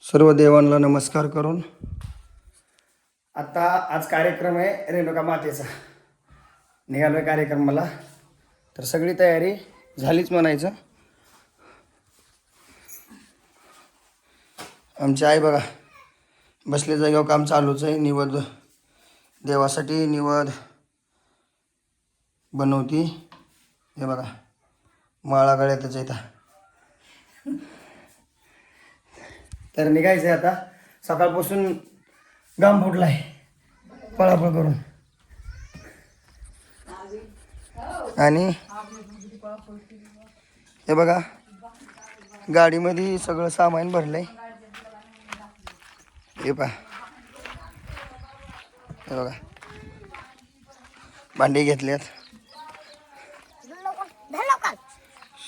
सर्व देवांना नमस्कार करून आता आज कार्यक्रम आहे रेणुका मातेचा. निघालो आहे कार्यक्रमाला, तर सगळी तयारी झालीच म्हणायचं. आमची आई बघा बसले जागेवर काम चालूच आहे. निवद देवासाठी निवद बनवती. हे बघा माळा गळ्यातच येतात. तर निघायचं आहे आता. सकाळपासून घाम फुटला आहे पळापळ करून. आणि हे बघा गाडीमध्ये सगळं सामान भरलं आहे. हे पहा, हे बघा भांडी घेतल्यात.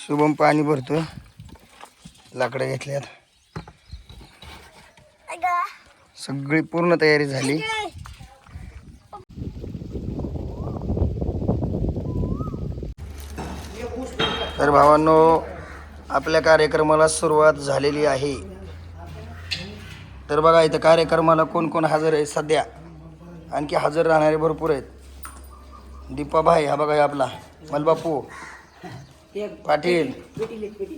शुभम पाणी भरतोय. लाकडं घेतल्यात. सगळी पूर्ण तयारी झाली. तर भावांनो, आपल्या कार्यक्रमाला सुरुवात झालेली आहे. तर बघा इथं कार्यक्रमाला कोण कोण हजर आहे सध्या. आणखी हजर राहणारे भरपूर आहेत. दीपाभाई, हा बघा आपला मलबापू पाटील,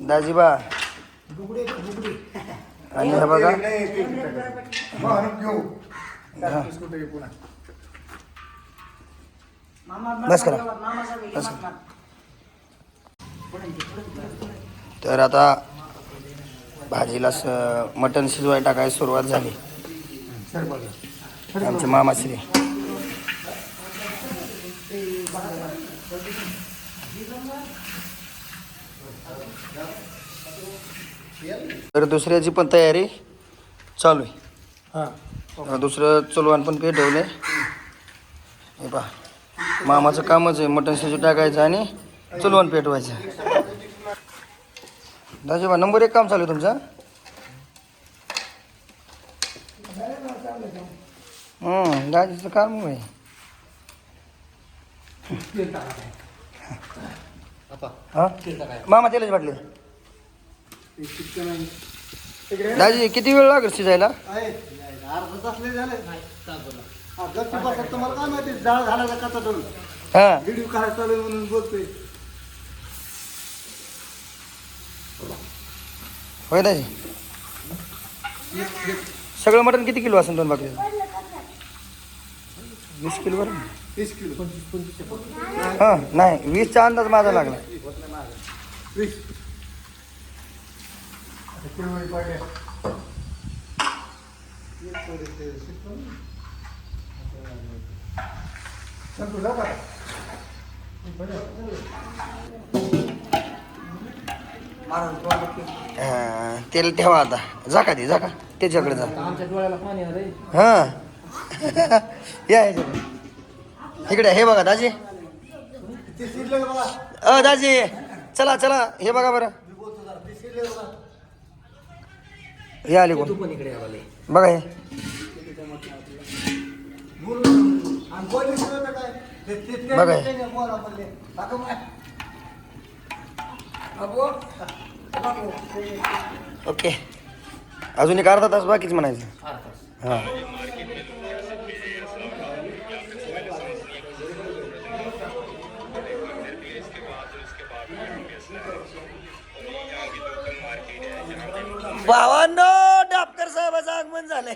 दाजीबा, आणि हा बघा बस करा बस. तर आता भाजीला मटण शिजवायला टाकायला सुरुवात झाली. आमचे मामाश्री तर दुसऱ्याची पण तयारी चालू आहे. दुसरं चुलवान पण पेटवलं आहे. हे पहा मामाचं कामच आहे मटण शिजू टाकायचं आणि चुलवान पेटवायचं. दाजीबा नंबर 1 काम चालू आहे तुमचं. दाजीचं काम आहे. मामा तेलाच वाटले. दाजी किती वेळ लागेल शिजायला. हां होय दाजी. सगळं मटण किती किलो असेल दोन बाकरी. 20 किलो बरं. 30 किलो. हां नाही 20चा अंदाज माझा लागला. तेल ठेवा आता. जा का त्याच्याकडे जा. हां या इकडे. हे बघा दाजी. दाजी चला चला. हे बघा बरं. हे आले कोण बघा. हे बघा. ओके अजून एक अर्धा तास बाकीच म्हणायचं. हां भावांनो, डापकर साहेबाचं आगमन झालंय.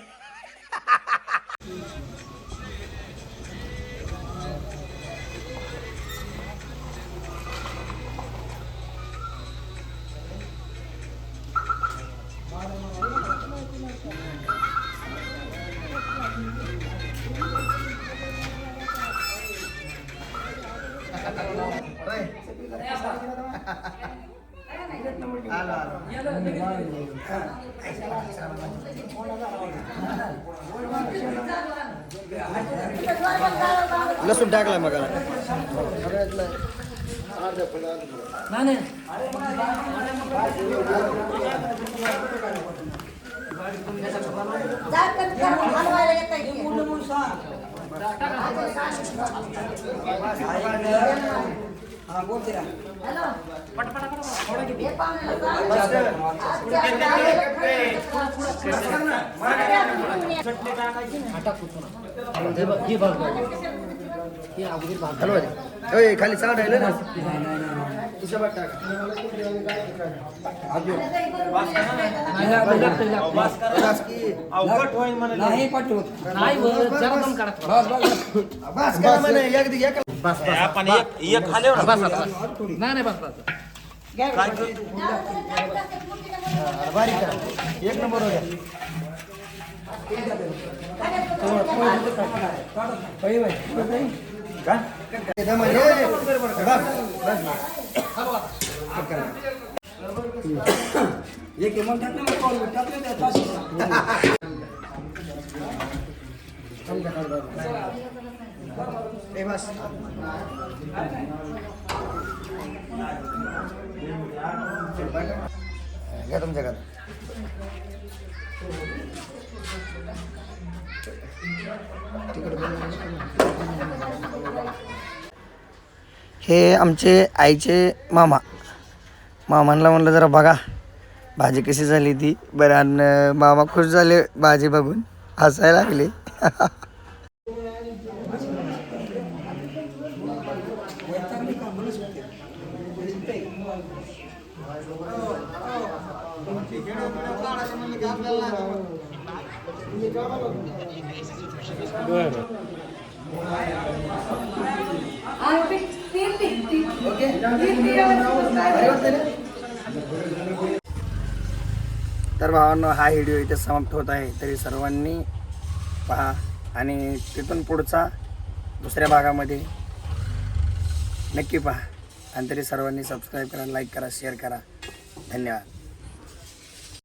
लसूण टाकला मग. हॅलो खाली चाल राहिलं ना हिशोबात टाका अवघड होईल म्हणे नाही पाठवत नाही जरा कम करा बस करा म्हणे एक बस आपण एक खाल्यावर बस नाही बस काय बारीक करा एक नंबर हो गया घ्या तुमच्या घरात हे आमचे आईचे मामांना म्हणलं जरा बघा भाजी कशी झाली ती बरं आणि मामा खुश झाले भाजी बघून हसायला लागले तर भावांनो हा व्हिडिओ इथे समाप्त होत आहे तरी सर्वांनी पहा आणि तिथून पुढचा दुसऱ्या भागामध्ये नक्की पहा आणि तरी सर्वांनी सबस्क्राईब करा लाईक करा शेअर करा धन्यवाद.